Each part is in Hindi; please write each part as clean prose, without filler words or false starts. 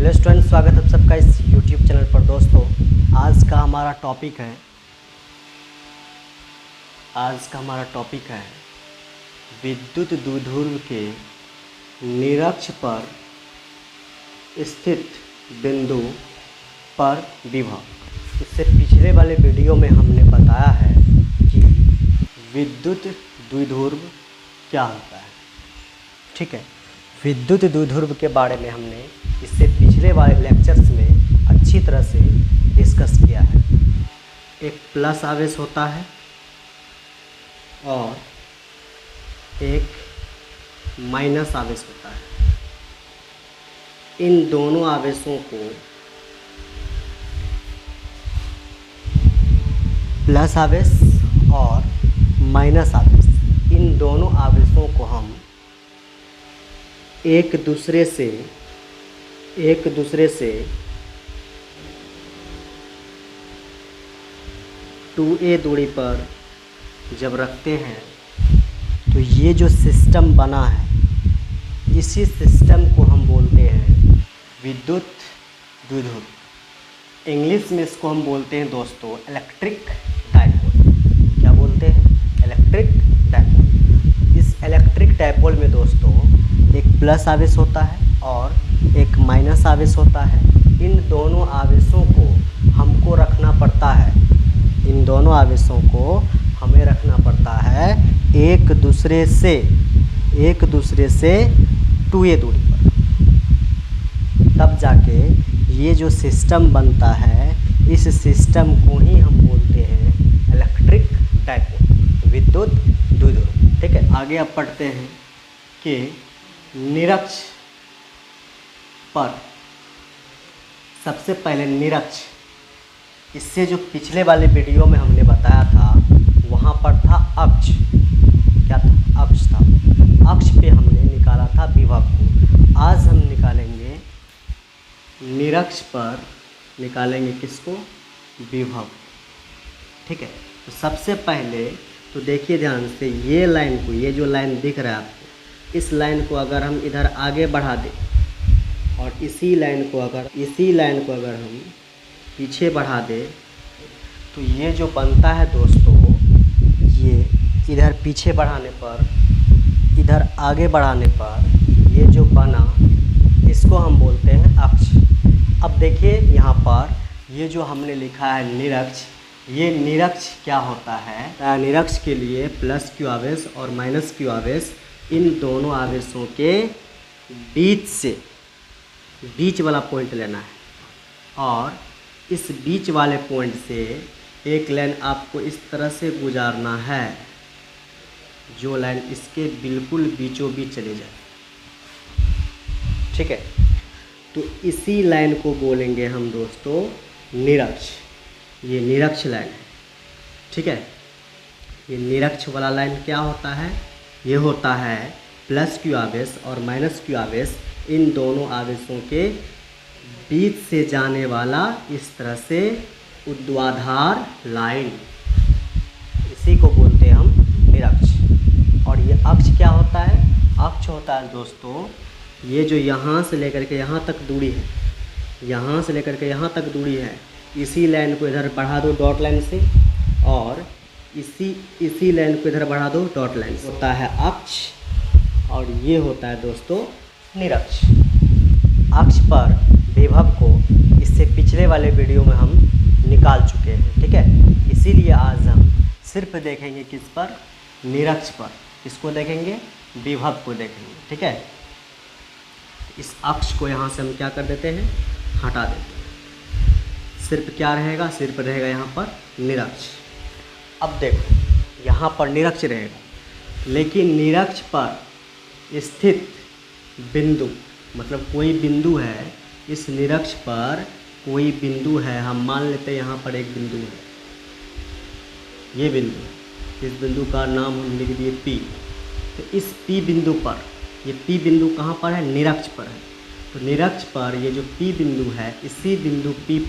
हेलो स्टूडेंट, स्वागत है सबका इस YouTube चैनल पर। दोस्तों, आज का हमारा टॉपिक है विद्युत द्विध्रुव के निरक्ष पर स्थित बिंदु पर विभव। इससे पिछले वाले वीडियो में हमने बताया है कि विद्युत द्विध्रुव क्या होता है। ठीक है, विद्युत द्विध्रुव के बारे में हमने इससे पिछले वाले लेक्चर्स में अच्छी तरह से डिस्कस किया है। एक प्लस आवेश होता है और एक माइनस आवेश होता है। इन दोनों आवेशों को, प्लस आवेश और माइनस आवेश, इन दोनों आवेशों को हम एक दूसरे से 2a दूरी पर जब रखते हैं तो ये जो सिस्टम बना है, इसी सिस्टम को हम बोलते हैं विद्युत द्विध्रुव। इंग्लिश में इसको हम बोलते हैं दोस्तों इलेक्ट्रिक डायपोल। क्या बोलते हैं? Electric dipole. इस इलेक्ट्रिक डायपोल में दोस्तों एक प्लस आवेश होता है और एक माइनस आवेश होता है। इन दोनों आवेशों को हमको रखना पड़ता है, इन दोनों आवेशों को हमें रखना पड़ता है एक दूसरे से 2a दूरी पर। तब जाके ये जो सिस्टम बनता है, इस सिस्टम को ही हम बोलते हैं इलेक्ट्रिक डायपोल, विद्युत द्विध्रुव। ठीक है, आगे अब पढ़ते हैं कि निरक्ष पर, सबसे पहले निरक्ष, इससे जो पिछले वाले वीडियो में हमने बताया था वहाँ पर था अक्ष। क्या था? अक्ष था। अक्ष पे हमने निकाला था विभव को। आज हम निकालेंगे निरक्ष पर, निकालेंगे किसको? विभव। ठीक है, तो सबसे पहले तो देखिए ध्यान से, ये लाइन को, ये जो लाइन दिख रहा है आपको, इस लाइन को अगर हम इधर आगे बढ़ा दें और इसी लाइन को अगर हम पीछे बढ़ा दें तो ये जो बनता है दोस्तों, ये इधर पीछे बढ़ाने पर, इधर आगे बढ़ाने पर ये जो बना, इसको हम बोलते हैं अक्ष। अब देखिए यहाँ पर ये जो हमने लिखा है निरक्ष, ये निरक्ष क्या होता है? निरक्ष के लिए प्लस क्यू आवेश और माइनस क्यू आवेश, इन दोनों आवेशों के बीच वाला पॉइंट लेना है और इस बीच वाले पॉइंट से एक लाइन आपको इस तरह से गुजारना है, जो लाइन इसके बिल्कुल बीचों बीच चले जाए। ठीक है, तो इसी लाइन को बोलेंगे हम दोस्तों निरक्ष। ये निरक्ष लाइन है। ठीक है, ये निरक्ष वाला लाइन क्या होता है? ये होता है प्लस क्यू आवेश और माइनस क्यू आवेश, इन दोनों आवेशों के बीच से जाने वाला इस तरह से ऊर्ध्वाधर लाइन, इसी को बोलते हैं हम निरक्ष। और ये अक्ष क्या होता है? अक्ष होता है दोस्तों ये जो यहाँ से लेकर के यहाँ तक दूरी है, यहाँ से लेकर के यहाँ तक दूरी है, इसी लाइन को इधर बढ़ा दो डॉट लाइन से और इसी लाइन को इधर बढ़ा दो डॉट लाइन से, होता है अक्ष और ये होता है दोस्तों निरक्ष। अक्ष पर विभव को इससे पिछले वाले वीडियो में हम निकाल चुके हैं। ठीक है, इसीलिए आज हम सिर्फ देखेंगे किस पर? निरक्ष पर। इसको देखेंगे, विभव को देखेंगे। ठीक है, इस अक्ष को यहाँ से हम क्या कर देते हैं? हटा देते हैं। सिर्फ क्या रहेगा? सिर्फ रहेगा यहाँ पर निरक्ष। अब देखो, यहाँ पर निरक्ष रहेगा, लेकिन निरक्ष पर स्थित बिंदु, मतलब कोई बिंदु है, इस निरक्ष पर कोई बिंदु है, हम मान लेते हैं यहाँ पर एक बिंदु है, ये बिंदु, इस बिंदु का नाम हम लिख दिए P। तो इस P बिंदु पर, ये P बिंदु कहाँ पर है? निरक्ष पर है। तो निरक्ष पर ये जो P बिंदु है, इसी बिंदु P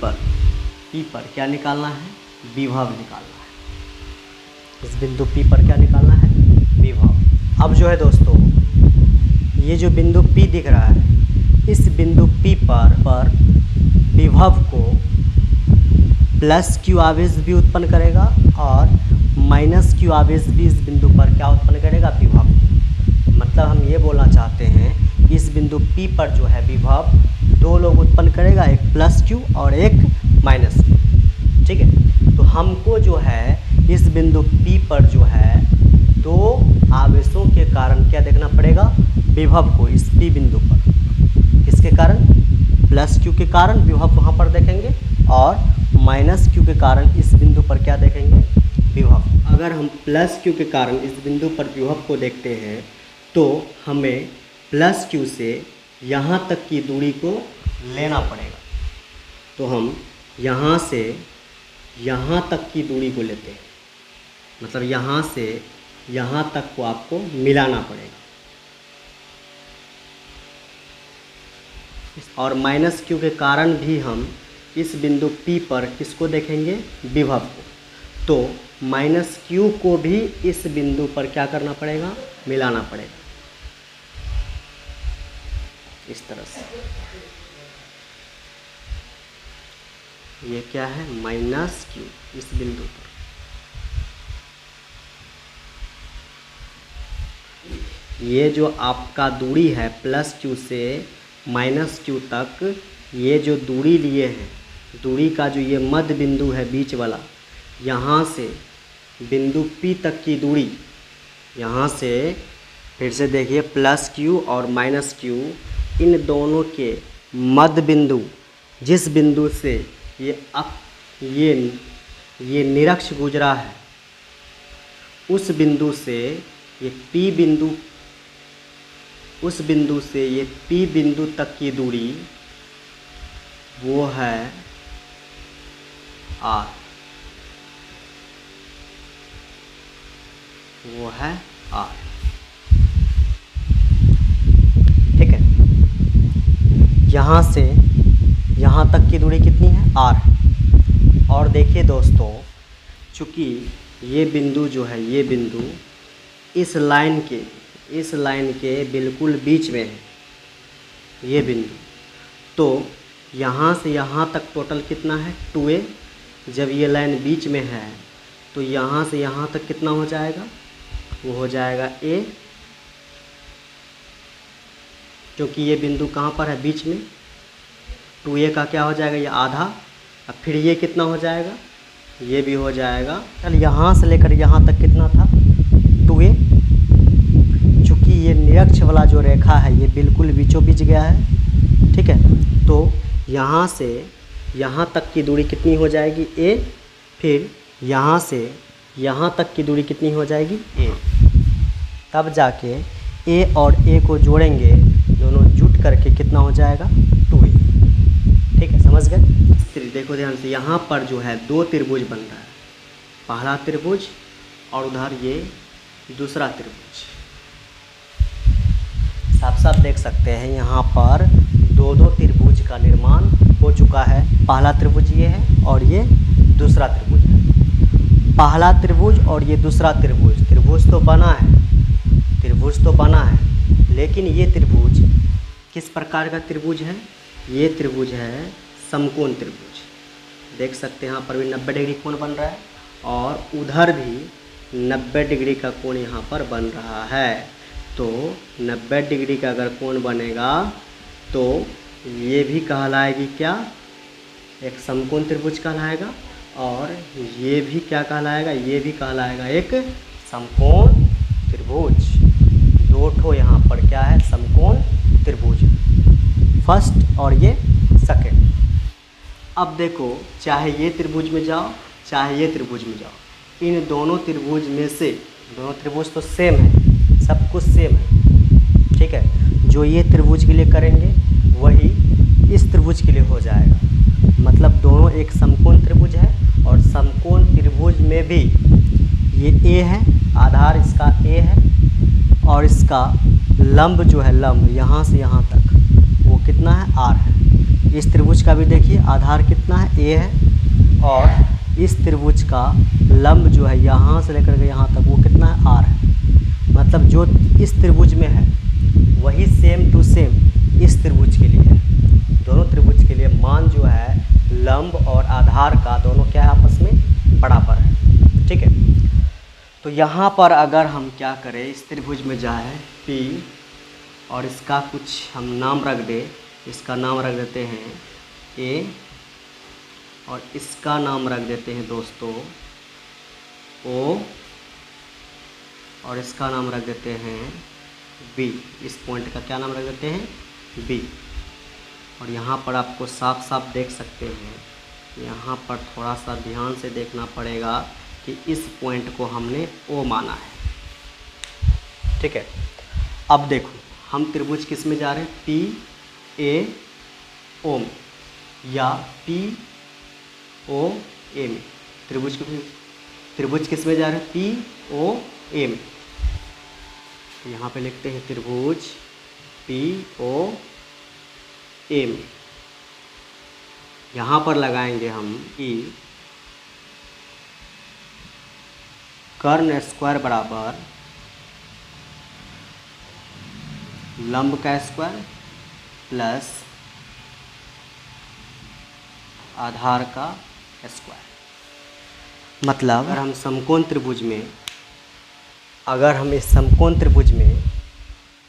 पर क्या निकालना है? विभव निकालना है। इस बिंदु P पर क्या निकालना है? विभव। अब जो है दोस्तों, ये जो बिंदु P दिख रहा है, इस बिंदु P पर विभव को प्लस q आवेश भी उत्पन्न करेगा और माइनस q आवेश भी इस बिंदु पर क्या उत्पन्न करेगा, विभव। मतलब हम ये बोलना चाहते हैं कि इस बिंदु P पर जो है विभव दो लोग उत्पन्न करेगा, एक प्लस q और एक माइनस q। ठीक है, तो हमको जो है इस बिंदु P पर जो है दो आवेशों के कारण क्या देखना पड़ेगा, विभव को इस P बिंदु पर। किसके कारण, प्लस q के कारण विभव वहाँ पर देखेंगे और माइनस q के कारण इस बिंदु पर क्या देखेंगे, विभव। अगर हम प्लस q के कारण इस बिंदु पर विभव को देखते हैं तो हमें प्लस q से यहाँ तक की दूरी को लेना पड़ेगा। तो हम यहाँ से यहाँ तक की दूरी को लेते हैं, मतलब यहाँ से यहाँ तक को आपको मिलाना पड़ेगा। और माइनस q के कारण भी हम इस बिंदु P पर किसको देखेंगे, विभव को। तो माइनस q को भी इस बिंदु पर क्या करना पड़ेगा, मिलाना पड़ेगा इस तरह से। ये क्या है, माइनस q इस बिंदु पर। ये जो आपका दूरी है प्लस q से माइनस q तक, ये जो दूरी लिए हैं, दूरी का जो ये मध्य बिंदु है बीच वाला, यहाँ से बिंदु P तक की दूरी, यहाँ से फिर से देखिए प्लस q और माइनस q, इन दोनों के मध्य बिंदु, जिस बिंदु से ये निरक्ष गुजरा है, उस बिंदु से ये P बिंदु, उस बिंदु से ये P बिंदु तक की दूरी वो है R, वो है R। ठीक है, यहाँ से यहाँ तक की दूरी कितनी है, R। और देखिए दोस्तों, चूँकि ये बिंदु जो है, ये बिंदु इस लाइन के बिल्कुल बीच में है, ये बिंदु। तो यहाँ से यहाँ तक टोटल कितना है, 2a। जब ये लाइन बीच में है तो यहाँ से यहाँ तक कितना हो जाएगा, वो हो जाएगा a, क्योंकि ये बिंदु कहाँ पर है, बीच में। 2a का क्या हो जाएगा, ये आधा। अब फिर ये कितना हो जाएगा, ये भी हो जाएगा। चल यहाँ से लेकर यहाँ तक कितना था, 2a। चूँकि ये निरक्ष वाला जो रेखा है ये बिल्कुल बीचों बीच गया है। ठीक है, तो यहाँ से यहाँ तक की दूरी कितनी हो जाएगी, a। फिर यहाँ से यहाँ तक की दूरी कितनी हो जाएगी, a। तब जाके a और a को जोड़ेंगे, दोनों जुट करके कितना हो जाएगा, 2a। ठीक है, समझ गए। फिर देखो ध्यान से, यहाँ पर जो है दो त्रिभुज बन रहा है, पहला त्रिभुज और उधर ये दूसरा त्रिभुज। साफ साफ देख सकते हैं यहाँ पर दो त्रिभुज का निर्माण हो चुका है। पहला त्रिभुज ये है और ये दूसरा त्रिभुज है। पहला त्रिभुज और ये दूसरा त्रिभुज, त्रिभुज तो बना है, लेकिन ये त्रिभुज किस प्रकार का त्रिभुज है, ये त्रिभुज है समकोण त्रिभुज। देख सकते हैं यहाँ पर भी 90 डिग्री कोण बन रहा है और उधर भी 90 डिग्री का कोण यहाँ पर बन रहा है। तो 90 डिग्री का अगर कोण बनेगा तो ये भी कहलाएगी क्या, एक समकोण त्रिभुज कहलाएगा, और ये भी क्या कहलाएगा, ये भी कहलाएगा एक समकोण त्रिभुज। दो ठो यहाँ पर क्या है, समकोण त्रिभुज, फर्स्ट और ये सेकंड। अब देखो, चाहे ये त्रिभुज में जाओ चाहे ये त्रिभुज में जाओ, इन दोनों त्रिभुज में से, दोनों त्रिभुज तो सेम है, सब कुछ सेम है। ठीक है, जो ये त्रिभुज के लिए करेंगे वही इस त्रिभुज के लिए हो जाएगा। मतलब दोनों एक समकोण त्रिभुज है और समकोण त्रिभुज में भी ये a है, आधार इसका a है, और इसका लंब जो है, लंब यहाँ से यहाँ तक वो कितना है, r है। इस त्रिभुज का भी देखिए आधार कितना है, a है, और इस त्रिभुज का लंब जो है यहाँ से लेकर के यहाँ तक वो कितना है, r है। मतलब जो इस त्रिभुज में है वही सेम टू सेम इस त्रिभुज के लिए, दोनों त्रिभुज के लिए मान जो है लंब और आधार का दोनों क्या है आपस में बराबर है। ठीक है, तो यहाँ पर अगर हम क्या करें, इस त्रिभुज में जाए P और इसका कुछ हम नाम रख दे, इसका नाम रख देते हैं A और इसका नाम रख देते हैं दोस्तों O और इसका नाम रख देते हैं B। इस पॉइंट का क्या नाम रख देते हैं B। और यहाँ पर आपको साफ साफ देख सकते हैं, यहाँ पर थोड़ा सा ध्यान से देखना पड़ेगा कि इस पॉइंट को हमने O माना है। ठीक है, अब देखो हम त्रिभुज किस में जा रहे हैं, P A O में या P O A में। त्रिभुज किस में जा रहे हैं, P O A में। यहाँ पे लिखते हैं त्रिभुज P O A में। यहाँ पर लगाएंगे हम कि कर्ण स्क्वायर बराबर लंब का स्क्वायर प्लस आधार का स्क्वायर। मतलब अगर हम समकोण त्रिभुज में, अगर हम इस समकोण त्रिभुज में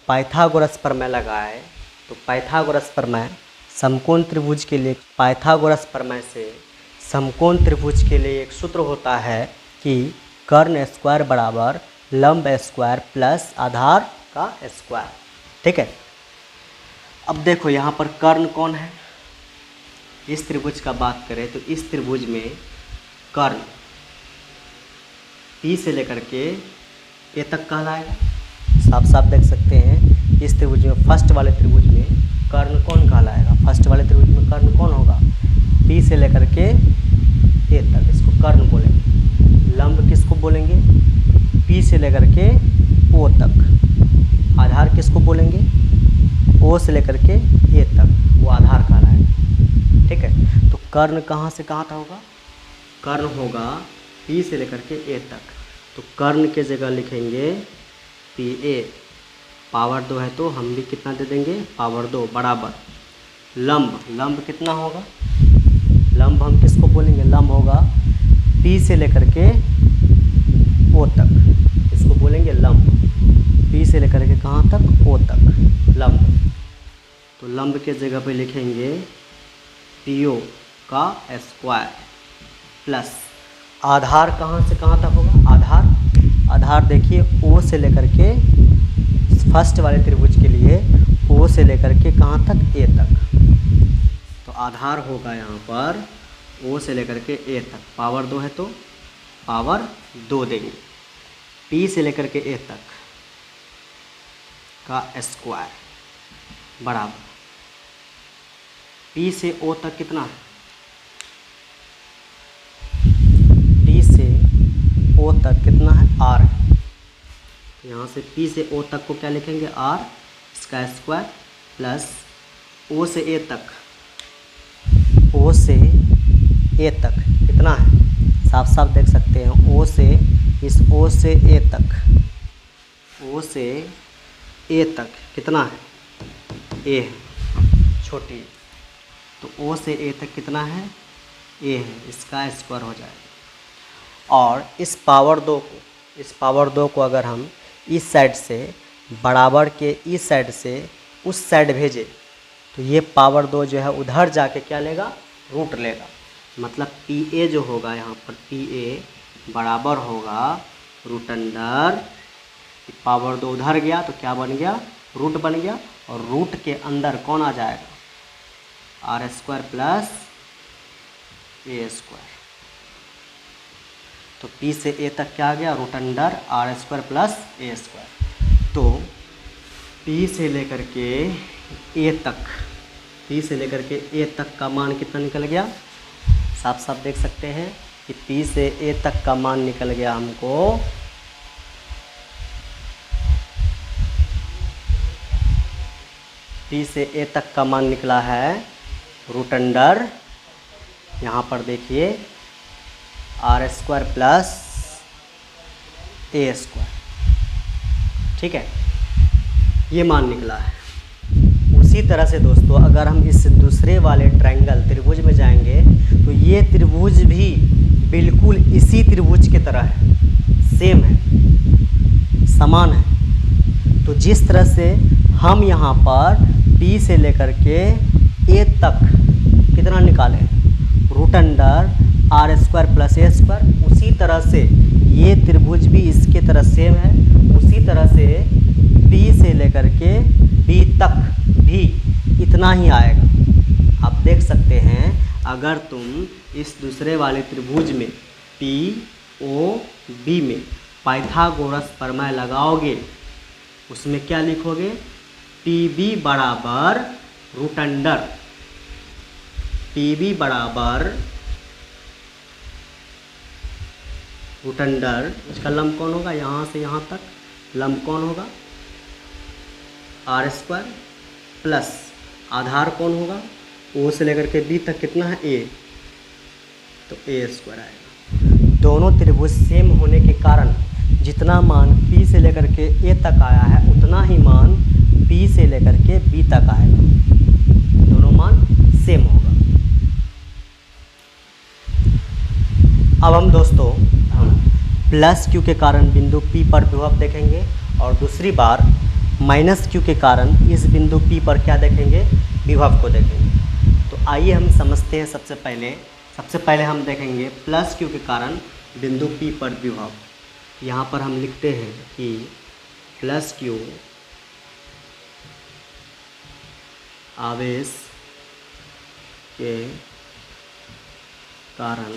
पाइथागोरस प्रमेय लगाए तो पाइथागोरस प्रमेय समकोण त्रिभुज के लिए, पाइथागोरस प्रमेय से समकोण त्रिभुज के लिए एक सूत्र होता है कि कर्ण स्क्वायर बराबर लंब स्क्वायर प्लस आधार का स्क्वायर। ठीक है, अब देखो यहाँ पर कर्ण कौन है, इस त्रिभुज का बात करें तो इस त्रिभुज में कर्ण P से लेकर के A तक कहलाएगा। साफ साफ देख सकते हैं इस त्रिभुज में, फर्स्ट वाले त्रिभुज में कर्ण कौन कहलाएगा, फर्स्ट वाले त्रिभुज में कर्ण कौन होगा, P से लेकर के A तक, इसको कर्ण बोलेंगे। लंब किसको बोलेंगे, P से लेकर के O तक। आधार किसको बोलेंगे, O से लेकर के A तक, वो आधार कहलाएगा। ठीक है, तो कर्ण कहाँ से कहाँ तक होगा, कर्ण होगा P से लेकर के A तक। तो कर्ण के जगह लिखेंगे PA, पावर 2 है तो हम भी कितना दे देंगे, पावर 2 बराबर लंब कितना होगा, लंब हम किसको बोलेंगे, लंब होगा P से लेकर के O तक, इसको बोलेंगे लंब। P से लेकर के कहाँ तक, O तक लंब। तो लंब के जगह पे लिखेंगे PO का स्क्वायर प्लस आधार कहाँ से कहाँ तक होगा, आधार देखिए O से लेकर के फर्स्ट वाले त्रिभुज के लिए O से लेकर के कहाँ तक, A तक। तो आधार होगा यहाँ पर O से लेकर के A तक, पावर 2 है तो पावर 2 देंगे। P से लेकर के A तक का स्क्वायर बराबर P से O तक कितना है, P से O तक कितना है, R है। यहाँ से P से O तक को क्या लिखेंगे, R, इसका स्क्वायर प्लस O से A तक, O से A तक कितना है, साफ साफ देख सकते हैं O से, इस O से A तक, O से A तक कितना है, A है, छोटी, तो O से A तक कितना है, A है, इसका स्क्वायर हो जाएगा। और इस पावर 2 को अगर हम इस साइड से बराबर के इस साइड से उस साइड भेजे तो ये पावर 2 जो है उधर जाके क्या लेगा, रूट लेगा। मतलब PA जो होगा यहाँ पर PA बराबर होगा रूट अंडर, पावर 2 उधर गया तो क्या बन गया, रूट बन गया। और रूट के अंदर कौन आ जाएगा, R square plus A square. तो P से A तक क्या आ गया, root under R square plus A square. तो P से लेकर के A तक का मान कितना निकल गया, साफ साफ देख सकते हैं कि P से A तक का मान निकल गया हमको P से A तक का मान निकला है रूट अंडर, यहाँ पर देखिए R square plus A square. ठीक है, ये मान निकला है। इसी तरह से दोस्तों अगर हम इस दूसरे वाले ट्रायंगल त्रिभुज में जाएंगे तो ये त्रिभुज भी बिल्कुल इसी त्रिभुज की तरह है, सेम है, समान है। तो जिस तरह से हम यहाँ पर P से लेकर के A तक कितना निकाले, √r² + a², उसी तरह से ये त्रिभुज भी इसके तरह सेम है। उसी तरह से P से लेकर के B तक भी इतना ही आएगा। आप देख सकते हैं अगर तुम इस दूसरे वाले त्रिभुज में POB में पाइथागोरस प्रमेय लगाओगे, उसमें क्या लिखोगे, PB बराबर √, इसका लंब कौन होगा, यहाँ से यहाँ तक लंब कौन होगा, r² प्लस आधार कौन होगा, O से लेकर के B तक कितना है, A, तो a² आएगा। दोनों त्रिभुज सेम होने के कारण जितना मान P से लेकर के A तक आया है उतना ही मान P से लेकर के B तक आएगा, दोनों मान सेम होगा। अब हम दोस्तों +q के कारण बिंदु P पर विभव देखेंगे और दूसरी बार -q के कारण इस बिंदु P पर क्या देखेंगे, विभव को देखेंगे। तो आइए हम समझते हैं। सबसे पहले हम देखेंगे +q के कारण बिंदु P पर विभव। यहाँ पर हम लिखते हैं कि +q आवेश के कारण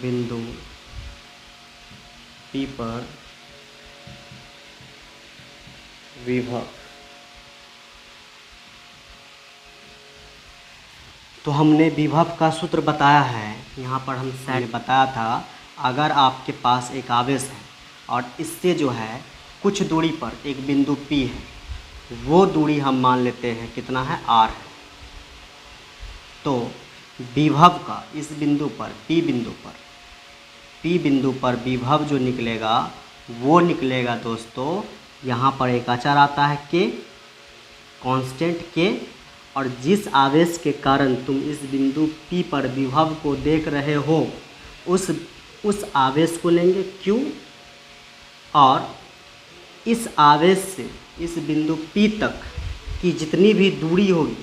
बिंदु P पर विभव। तो हमने विभव का सूत्र बताया है, यहाँ पर हम साइड बताया था। अगर आपके पास एक आवेश है और इससे जो है कुछ दूरी पर एक बिंदु P है, वो दूरी हम मान लेते हैं कितना है, r है। तो विभव का इस बिंदु पर P बिंदु पर विभव जो निकलेगा वो निकलेगा दोस्तों, यहाँ पर एक अचर आता है K, कांस्टेंट K, और जिस आवेश के कारण तुम इस बिंदु P पर विभव को देख रहे हो उस आवेश को लेंगे Q, और इस आवेश से इस बिंदु P तक की जितनी भी दूरी होगी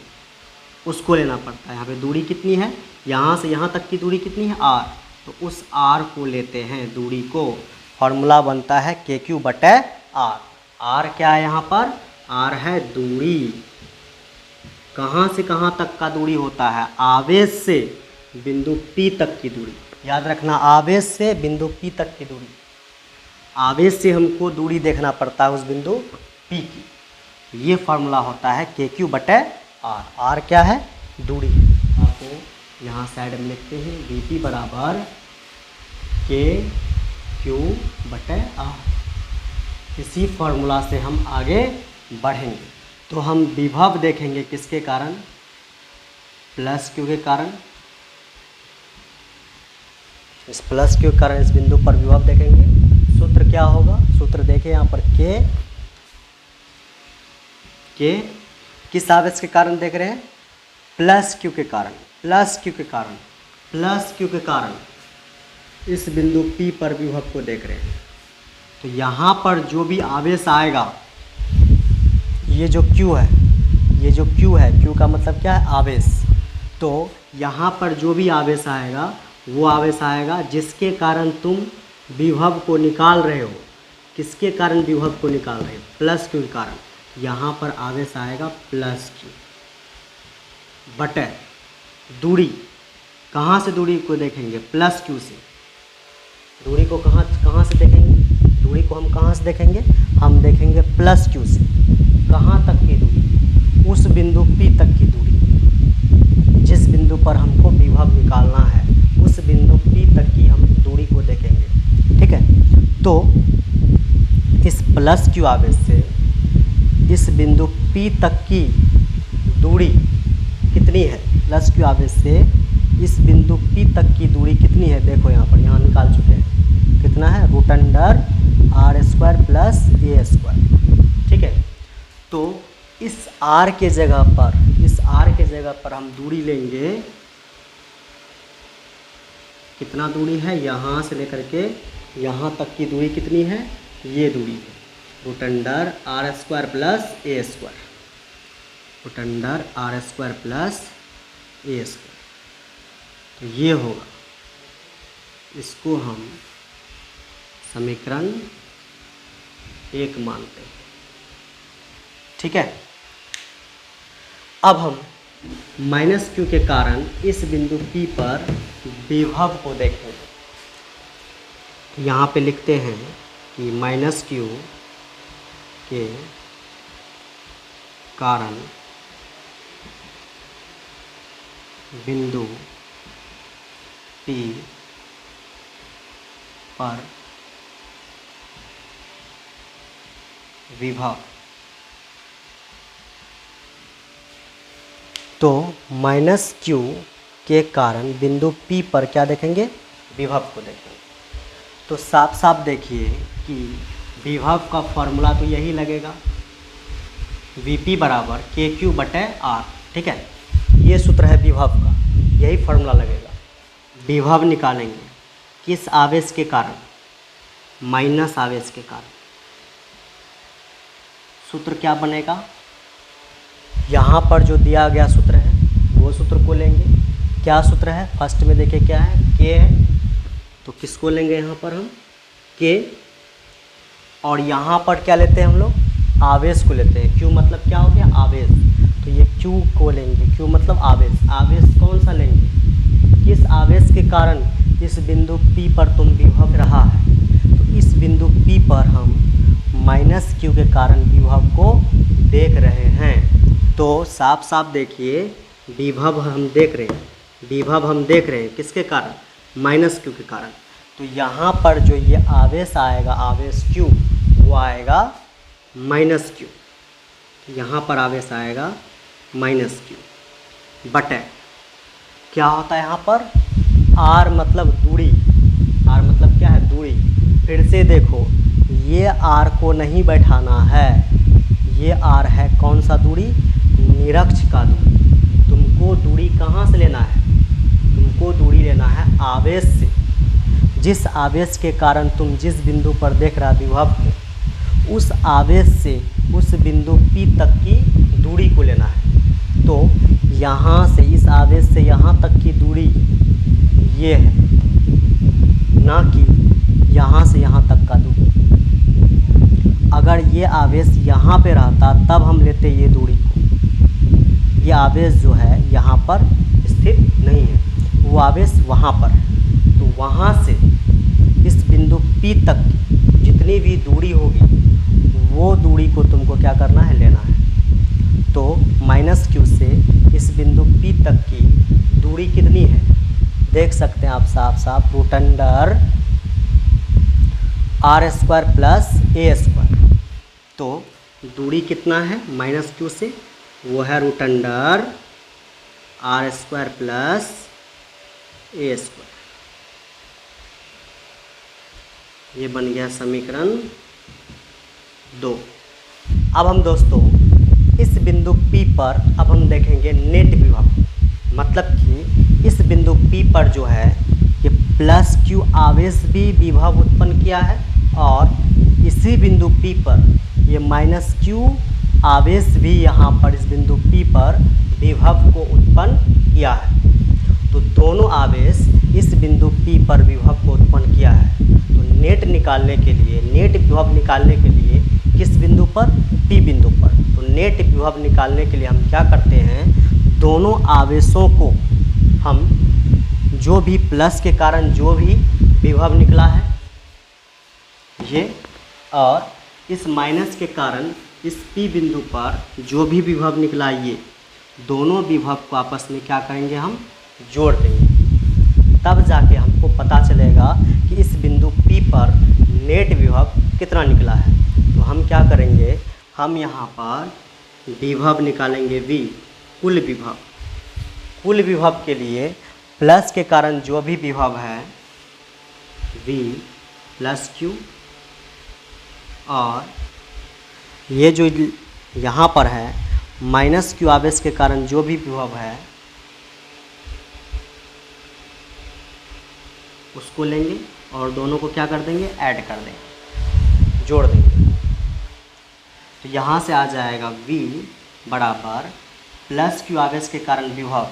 उसको लेना पड़ता है। यहाँ पे दूरी कितनी है, यहाँ से यहाँ तक की दूरी कितनी है, r, तो उस r को लेते हैं दूरी को। फॉर्मूला बनता है KQ/r। r क्या है यहाँ पर, r है दूरी। कहाँ से कहाँ तक का दूरी होता है, आवेश से बिंदु P तक की दूरी। याद रखना, आवेश से बिंदु P तक की दूरी। आवेश से हमको दूरी देखना पड़ता है उस बिंदु P की। ये फार्मूला होता है KQ/r। r क्या है, दूरी। आपको यहाँ साइड में लिखते हैं VP बराबर KQ/r। इसी फार्मूला से हम आगे बढ़ेंगे। तो हम विभव देखेंगे किसके कारण, +q के कारण। इस +q के कारण इस बिंदु पर विभव देखेंगे। सूत्र क्या होगा, सूत्र देखिए यहाँ पर K किस आवेश के कारण देख रहे हैं, +q के कारण इस बिंदु P पर विभव को देख रहे हैं। तो यहाँ पर जो भी आवेश आएगा, ये जो Q है, Q का मतलब क्या है, आवेश। तो यहाँ पर जो भी आवेश आएगा वो आवेश आएगा जिसके कारण तुम विभव को निकाल रहे हो। किसके कारण विभव को निकाल रहे हो, +q के कारण। यहाँ पर आवेश आएगा +q बटे दूरी। कहाँ से दूरी को देखेंगे, +q से। दूरी को कहाँ से देखेंगे, दूरी को हम कहाँ से देखेंगे, हम देखेंगे +q से। कहाँ तक की दूरी, उस बिंदु P तक की दूरी। जिस बिंदु पर हमको विभव निकालना है उस बिंदु P तक की हम दूरी को देखेंगे, ठीक है। तो इस +q आवेश से इस बिंदु P तक की दूरी कितनी है, +q आवेश से इस बिंदु P तक की दूरी कितनी है, देखो यहाँ पर, यहाँ निकाल चुके हैं, कितना है, √r² R square plus A square. ठीक है, तो इस r के जगह पर हम दूरी लेंगे, कितना दूरी है, यहाँ से लेकर के यहाँ तक की दूरी कितनी है, ये दूरी है root under R square plus A square, root under R square plus A square. तो ये होगा, इसको हम समीकरण 1 मानते हैं। ठीक है, अब हम माइनस क्यू के कारण इस बिंदु P पर विभव को देखेंगे। यहाँ पे लिखते हैं कि माइनस क्यू के कारण बिंदु P पर विभव। तो माइनस क्यू के कारण बिंदु P पर क्या देखेंगे, विभव को देखेंगे। तो साफ साफ देखिए कि विभव का फॉर्मूला तो यही लगेगा, Vp बराबर KQ बटे R। ठीक है, ये सूत्र है विभव का, यही फॉर्मूला लगेगा। विभव निकालेंगे किस आवेश के कारण, माइनस आवेश के कारण। सूत्र क्या बनेगा, यहाँ पर जो दिया गया सूत्र है वो सूत्र को लेंगे। क्या सूत्र है, फर्स्ट में देखिए क्या है, K है, तो किसको लेंगे यहाँ पर हम, K। और यहाँ पर क्या लेते हैं हम लोग, आवेश को लेते हैं। Q मतलब क्या हो गया, आवेश, तो ये Q को लेंगे। Q मतलब आवेश। आवेश कौन सा लेंगे, किस आवेश के कारण इस बिंदु P पर तुम विभव रहा है। तो इस बिंदु P पर हम माइनस Q के कारण विभव को देख रहे हैं। तो साफ साफ देखिए, विभव हम देख रहे हैं, किसके कारण, माइनस Q के कारण। तो यहाँ पर जो ये आवेश आएगा, आवेश Q, वो आएगा माइनस Q। यहाँ पर आवेश आएगा माइनस Q बटे क्या होता है यहाँ पर, R मतलब दूरी, R मतलब क्या है, दूरी। फिर से देखो, ये R को नहीं बैठाना है, ये R है कौन सा दूरी, निरक्ष का दूरी। तुमको दूरी कहाँ से लेना है, तुमको दूरी लेना है आवेश से। जिस आवेश के कारण तुम जिस बिंदु पर देख रहा विभव को, उस आवेश से उस बिंदु P तक की दूरी को लेना है। तो यहाँ से, इस आवेश से यहाँ तक की दूरी ये है, ना कि यहाँ से यहाँ तक का दूरी। अगर ये आवेश यहाँ पे रहता तब हम लेते ये दूरी को। ये आवेश जो है यहाँ पर स्थित नहीं है, वो आवेश वहाँ पर है। तो वहाँ से इस बिंदु P तक जितनी भी दूरी होगी, वो दूरी को तुमको क्या करना है, लेना है। तो माइनस Q से इस बिंदु P तक की दूरी कितनी है, देख सकते हैं आप साफ साफ, root under R square plus A square. तो दूरी कितना है माइनस Q से, वो है root under R square plus A square. ये बन गया समीकरण 2। अब हम दोस्तों इस बिंदु P पर अब हम देखेंगे नेट विभव। मतलब कि इस बिंदु P पर जो है ये प्लस Q आवेश भी विभव उत्पन्न किया है, और इसी बिंदु P पर ये माइनस Q आवेश भी यहाँ पर इस बिंदु P पर विभव को उत्पन्न किया है। तो दोनों आवेश इस बिंदु P पर विभव को उत्पन्न किया है। तो नेट निकालने के लिए, नेट विभव निकालने के लिए किस बिंदु पर, P बिंदु पर। तो नेट विभव निकालने के लिए हम क्या करते हैं, दोनों आवेशों को हम, जो भी प्लस के कारण जो भी विभव निकला है ये, और इस माइनस के कारण इस P बिंदु पर जो भी विभव निकला ये, दोनों विभव को आपस में क्या करेंगे, हम जोड़ देंगे। तब जाके हमको पता चलेगा कि इस बिंदु P पर नेट विभव कितना निकला है। तो हम क्या करेंगे, हम यहाँ पर विभव निकालेंगे V, कुल विभव। कुल विभव के लिए प्लस के कारण जो भी विभव है V प्लस Q, और ये जो यहाँ पर है माइनस क्यू आवेश के कारण जो भी विभव है उसको लेंगे और दोनों को क्या कर देंगे, ऐड कर देंगे, जोड़ देंगे। तो यहाँ से आ जाएगा V बराबर प्लस क्यू आवेश के कारण विभव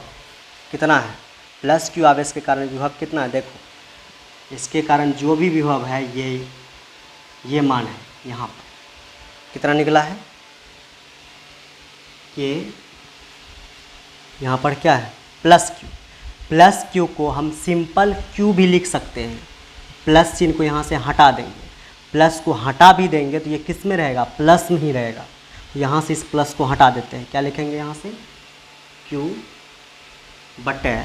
कितना है, प्लस क्यू आवेश के कारण विभव कितना है, देखो इसके कारण जो भी विभव है ये मान है, यहाँ पर कितना निकला है कि यहाँ पर क्या है प्लस क्यू को हम सिंपल क्यू भी लिख सकते हैं। प्लस चिन्ह को यहाँ से हटा देंगे, प्लस को हटा भी देंगे तो ये किस में रहेगा, प्लस में ही रहेगा। यहाँ से इस प्लस को हटा देते हैं, क्या लिखेंगे यहाँ से क्यू बटे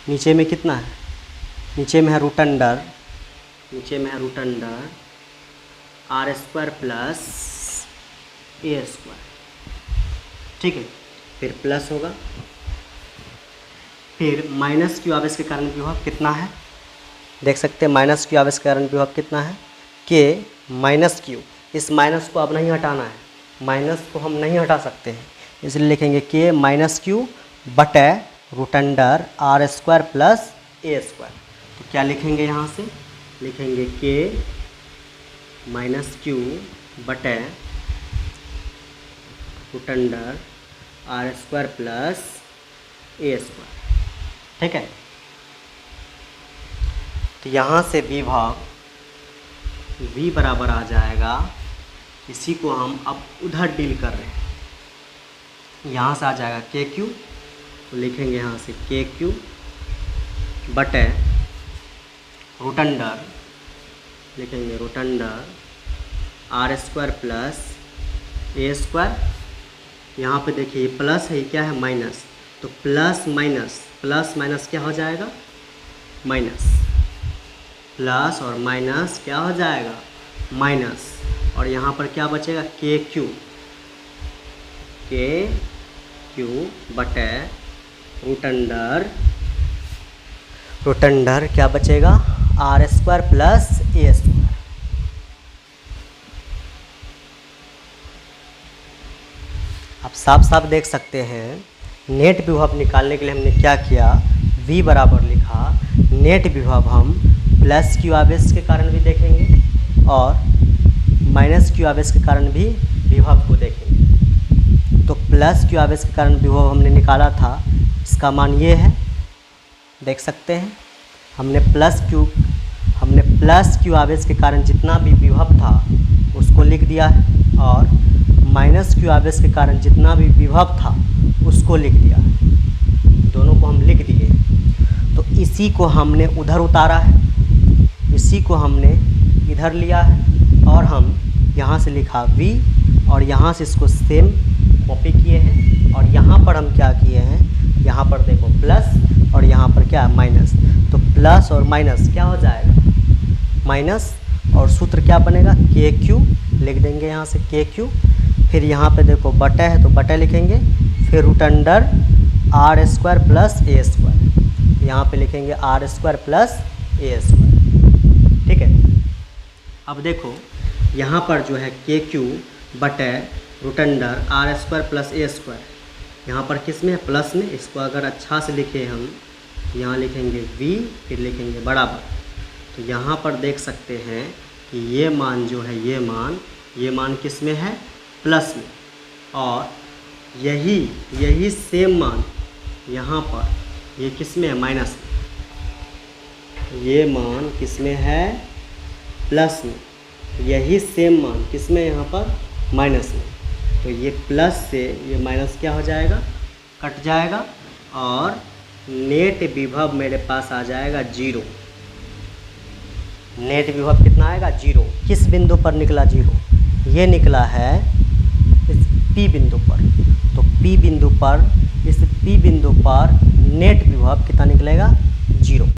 नीचे में कितना है, नीचे में है root under R square plus A square, ठीक है। फिर प्लस होगा, फिर माइनस क्यू आवेश के कारण विभव कितना है, देख सकते हैं माइनस क्यू आवेश के कारण विभव कितना है के माइनस क्यू। इस माइनस को अब नहीं हटाना है, माइनस को हम नहीं हटा सकते हैं, इसलिए लिखेंगे के माइनस क्यू बटे root under R square plus A square. तो क्या लिखेंगे यहाँ से, लिखेंगे के माइनस क्यू बटे root under R square plus A square, ठीक है। तो यहाँ से विभव V बराबर आ जाएगा, इसी को हम अब उधर डील कर रहे हैं, यहाँ से आ जाएगा के क्यू, तो लिखेंगे यहाँ से के क्यू बटे रूट अंडर, लिखेंगे root under R square plus A square. यहाँ पे देखिए ये प्लस है, ये क्या है माइनस, तो प्लस माइनस क्या हो जाएगा, माइनस, प्लस और माइनस क्या हो जाएगा, माइनस, और यहाँ पर क्या बचेगा के क्यू बटे रूट अंडर क्या बचेगा, R square plus A square. आप साफ देख सकते हैं, नेट विभव निकालने के लिए हमने क्या किया, V बराबर लिखा, नेट विभव हम प्लस क्यू आवेश के कारण भी देखेंगे और माइनस क्यू आवेश के कारण भी विभव को देखेंगे। तो प्लस क्यू आवेश के कारण विभव हमने निकाला था, इसका मान ये है, देख सकते हैं हमने प्लस क्यू आवेश के कारण जितना भी विभव था उसको लिख दिया है और माइनस क्यू आवेश के कारण जितना भी विभव था उसको लिख दिया है, दोनों को हम लिख दिए। तो इसी को हमने उधर उतारा है, इसी को हमने इधर लिया है और हम यहाँ से लिखा V और यहाँ से इसको सेम कॉपी किए हैं और यहाँ पर हम क्या किए हैं, यहाँ पर देखो प्लस और यहाँ पर क्या है माइनस, तो प्लस और माइनस क्या हो जाएगा, माइनस, और सूत्र क्या बनेगा के क्यू, लिख देंगे यहाँ से के क्यू। फिर यहाँ पे देखो बटे है तो बटे लिखेंगे, फिर root under R square plus A square, यहाँ पे लिखेंगे R square plus A square, ठीक है। अब देखो यहाँ पर जो है के क्यू बटे root under R square plus A square, यहाँ पर किस में है, प्लस में। इसको अगर अच्छा से लिखे हम, यहाँ लिखेंगे V, फिर लिखेंगे बराबर। तो यहाँ पर देख सकते हैं कि ये मान जो है, ये मान किस में है, प्लस में, और यही सेम मान यहाँ पर ये किस में है, माइनस में। ये मान किस में है, प्लस में, यही सेम मान किस में, यहाँ पर माइनस में। तो ये प्लस से ये माइनस क्या हो जाएगा, कट जाएगा और नेट विभव मेरे पास आ जाएगा 0। नेट विभव कितना आएगा, 0। किस बिंदु पर निकला 0, ये निकला है इस P बिंदु पर। तो P बिंदु पर, इस P बिंदु पर नेट विभव कितना निकलेगा, 0।